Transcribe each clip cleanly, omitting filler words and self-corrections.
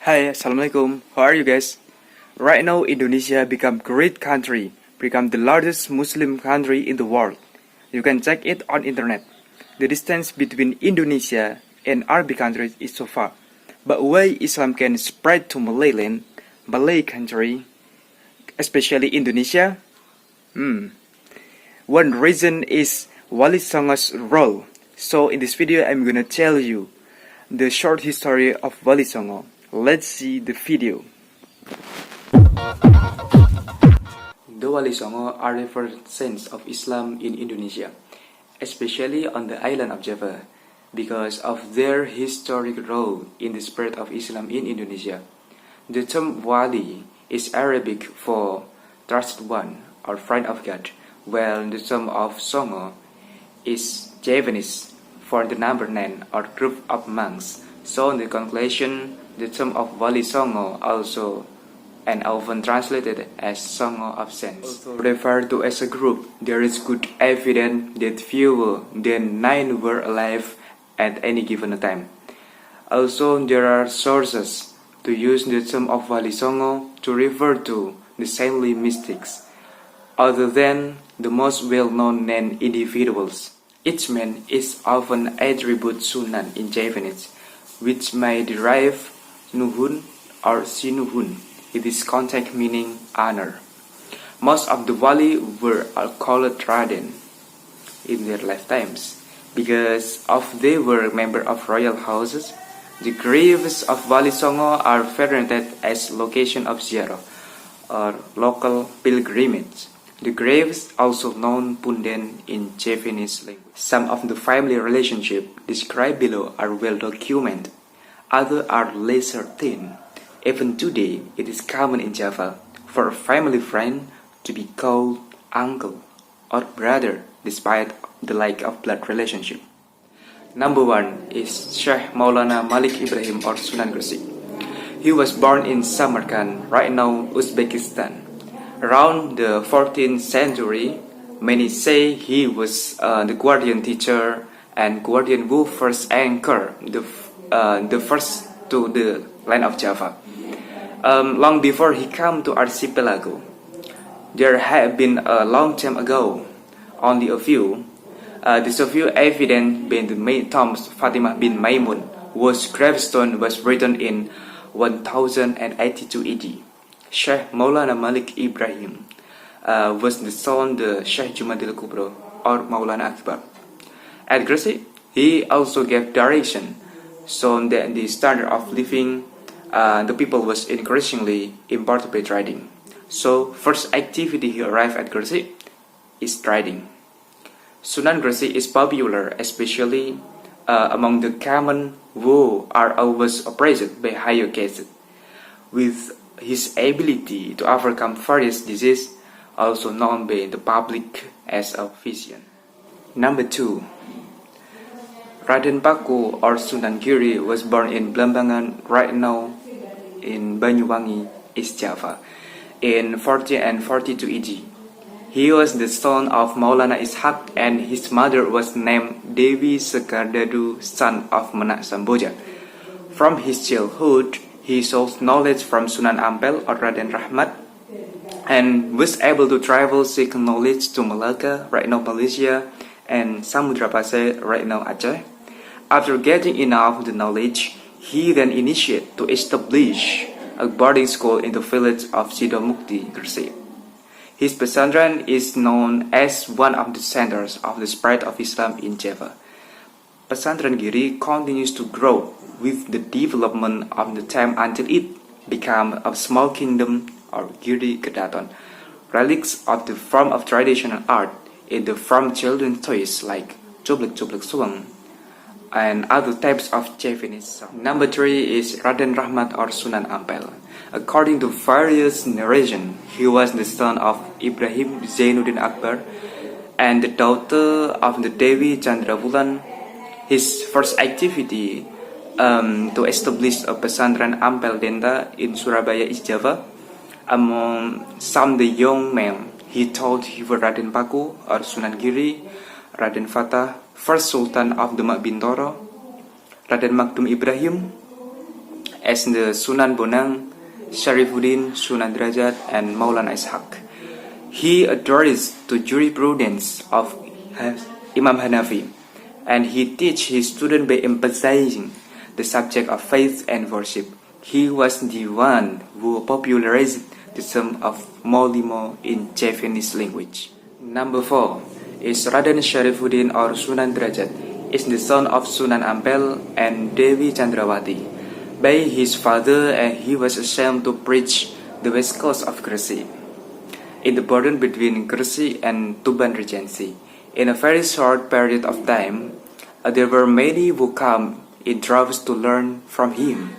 Hi, Assalamualaikum. How are you guys? Right now, Indonesia become great country, become the largest Muslim country in the world. You can check it on internet. The distance between Indonesia and Arabic countries is so far. But why Islam can spread to Malay land, Malay country, especially Indonesia? One reason is Wali Songo's role. So in this video, I'm gonna tell you the short history of Wali Songo. Let's see the video. The Wali Songo are the first saints of Islam in Indonesia, especially on the island of Java, because of their historic role in the spread of Islam in Indonesia. The term Wali is Arabic for trusted one or friend of God, while the term of Songo is Javanese for the number 9 or group of monks. So in the conclusion, the term of Wali Songo also and often translated as Songo of Saints. Also referred to as a group, there is good evidence that fewer than 9 were alive at any given time. Also, there are sources to use the term of Wali Songo to refer to the saintly mystics, other than the most well-known named individuals. Each man is often attributed Sunan in Javanese, which may derive Nuhun or Sinuhun. It is contact meaning honor. Most of the Wali were called Raden in their lifetimes because of they were members of royal houses. The graves of Wali Songo are venerated as location of ziarah or local pilgrimage. The graves, also known Punden in Javanese language. Some of the family relationships described below are well documented. Others are lesser thin. Even today, it is common in Java for a family friend to be called uncle or brother despite the lack of blood relationship. Number 1 is Sheikh Maulana Malik Ibrahim or Sunan Gresik. He was born in Samarkand, right now Uzbekistan. Around the 14th century, many say he was the guardian teacher and guardian who first anchored the first to the land of Java. Long before he came to Archipelago, there had been a long time ago, only a few. These a few evidence being the main tombs Fatimah bin Maimun, whose gravestone was written in 1082 AD. Sheikh Maulana Malik Ibrahim was the son of Sheikh Jumadil Kubro or Maulana Akbar. At Gresik, he also gave direction so that the standard of living the people was increasingly improved by trading. So first activity he arrived at Gresik is trading. Sunan Gresik is popular especially among the common who are always oppressed by higher castes. With his ability to overcome various diseases, also known by the public as a physician. Number 2. Raden Paku or Sunan Giri was born in Blambangan, right now in Banyuwangi, East Java, in 40 and 42 AD. He was the son of Maulana Ishaq and his mother was named Dewi Sekardadu, son of Menak Samboja. From his childhood, he sought knowledge from Sunan Ampel or Raden Rahmat and was able to travel seeking knowledge to Malacca, right now Malaysia, and Samudra Pasai, right now Aceh. After getting enough of the knowledge, he then initiated to establish a boarding school in the village of Sidomukti, Gresik. His pesantren is known as one of the centers of the spread of Islam in Java. Pesantren Giri continues to grow with the development of the time until it became a small kingdom or Giri Kedaton. Relics of the form of traditional art in the form children's toys like Cublek-Cublek Suweng and other types of Javanese song. Number 3 is Raden Rahmat or Sunan Ampel. According to various narration, he was the son of Ibrahim Zainuddin Akbar and the daughter of the Dewi Chandrabulan. His first activity to establish a pesantren Ampel Denta in Surabaya, East Java. Among some the young men, he taught him Raden Paku or Sunan Giri, Raden Fatah, first Sultan of Demak Bintoro, Raden Makdum Ibrahim, as the Sunan Bonang, Sharifuddin, Sunan Derajat, and Maulana Ishaq. He adheres to jurisprudence of Imam Hanafi, and he teach his students by emphasizing the subject of faith and worship. He was the one who popularized the term of Molimo in Javanese language. Number 4 is Raden Sharifuddin or Sunan Derajat, is the son of Sunan Ampel and Dewi Chandrawati. By his father, he was sent to preach the west coast of Gresik, in the border between Gresik and Tuban Regency. In a very short period of time, there were many who come in droves to learn from him.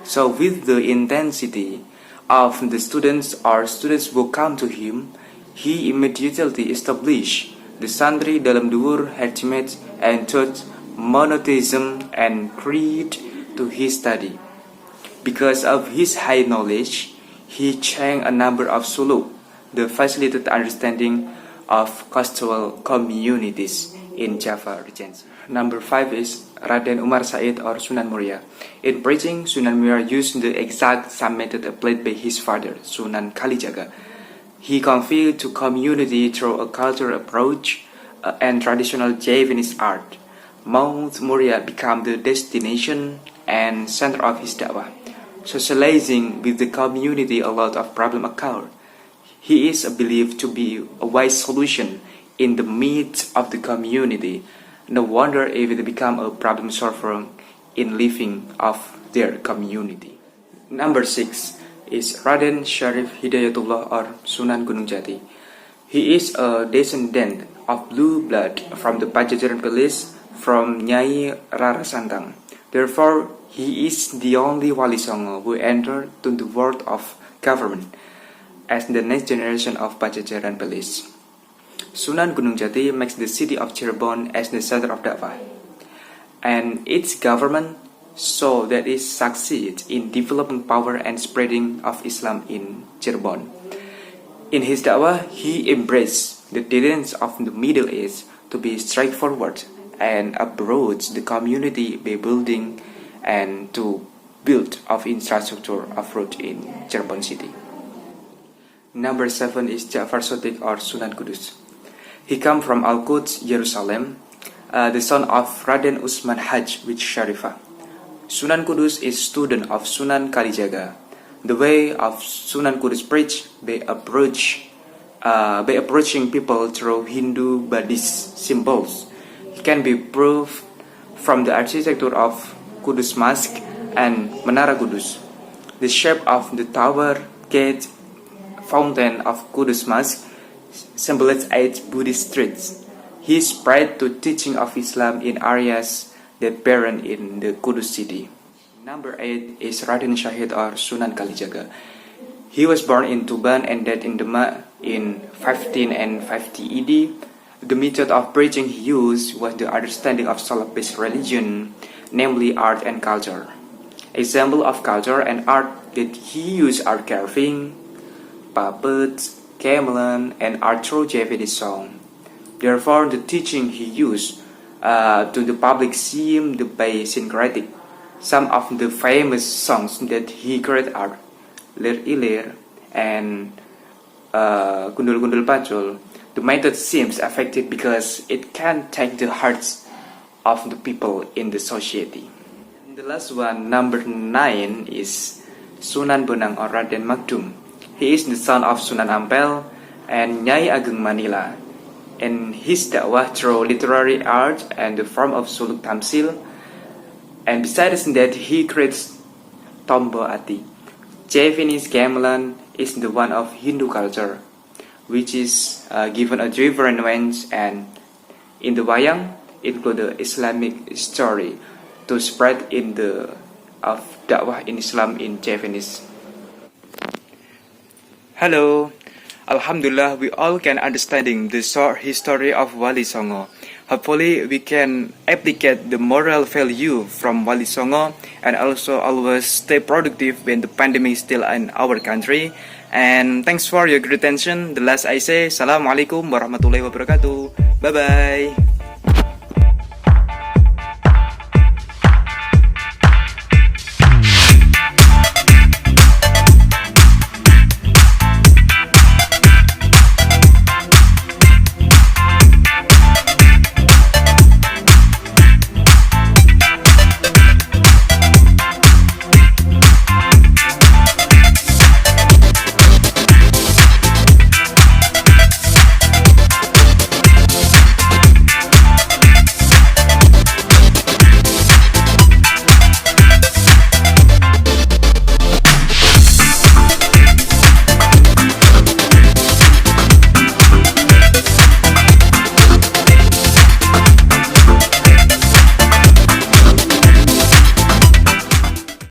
So with the intensity of the students who come to him, he immediately established the santri dalam duhur Hajmet and taught monotheism and creed to his study. Because of his high knowledge, he changed a number of suluk, the facilitated understanding of coastal communities in Java Regency. Number 5 is Raden Umar Said or Sunan Muria. In preaching, Sunan Muria used the exact same method applied by his father, Sunan Kalijaga. He conveyed to community through a cultural approach and traditional Javanese art. Mount Muria became the destination and center of his da'wah. Socializing with the community, a lot of problems occurred. He is believed to be a wise solution in the midst of the community. No wonder if it became a problem solver in living of their community. Number 6 is Raden Syarif Hidayatullah or Sunan Gunung Jati. He is a descendant of blue blood from the Pajajaran Palace from Nyai Rara Santang. Therefore, he is the only Wali Songo who entered to the world of government as the next generation of Pajajaran Palace. Sunan Gunung Jati makes the city of Cirebon as the center of Da'wah and its government, so that it succeeds in developing power and spreading of Islam in Cirebon. In his Da'wah, he embraced the tenets of the Middle Age to be straightforward and approach the community by building and to build of infrastructure of road in Cirebon city. Number 7 is Ja'far Shadiq or Sunan Kudus. He come from Al-Quds, Jerusalem, the son of Raden Usman Haj with Sharifah. Sunan Kudus is student of Sunan Kalijaga. The way of Sunan Kudus preach by approaching people through Hindu Buddhist symbols. It can be proved from the architecture of Kudus Mosque and Menara Kudus. The shape of the tower, gate, fountain of Kudus Mosque symbolizes 8 Buddhist streets. He spread the teaching of Islam in areas that barren in the Kudus city. Number 8 is Raden Syahid or Sunan Kalijaga. He was born in Tuban and died in Demak in 15 and 50 ED. The method of preaching he used was the understanding of Salaf-based religion, namely art and culture. Example of culture and art that he used are carving, puppets, gamelan, and art through Javanese song. Therefore, the teaching he used to the public seemed by syncretic. Some of the famous songs that he created are Lir Ilir and Gundul Gundul Pacul. The method seems effective because it can take the hearts of the people in the society. The last one, number 9, is Sunan Bonang or Raden Makdum. He is the son of Sunan Ampel and Nyai Ageng Manila. And his dakwah through literary art and the form of suluk tamsil. And besides that, he creates Tombo Ati. Javanese gamelan is the one of Hindu culture, which is given a different range, and in the wayang include the Islamic story to spread in the of dakwah in Islam in Javanese. Hello, Alhamdulillah, we all can understanding the short history of Wali Songo. Hopefully, we can applicate the moral value from Wali Songo and also always stay productive when the pandemic is still in our country. And thanks for your good attention. The last I say, Assalamualaikum warahmatullahi wabarakatuh. Bye bye.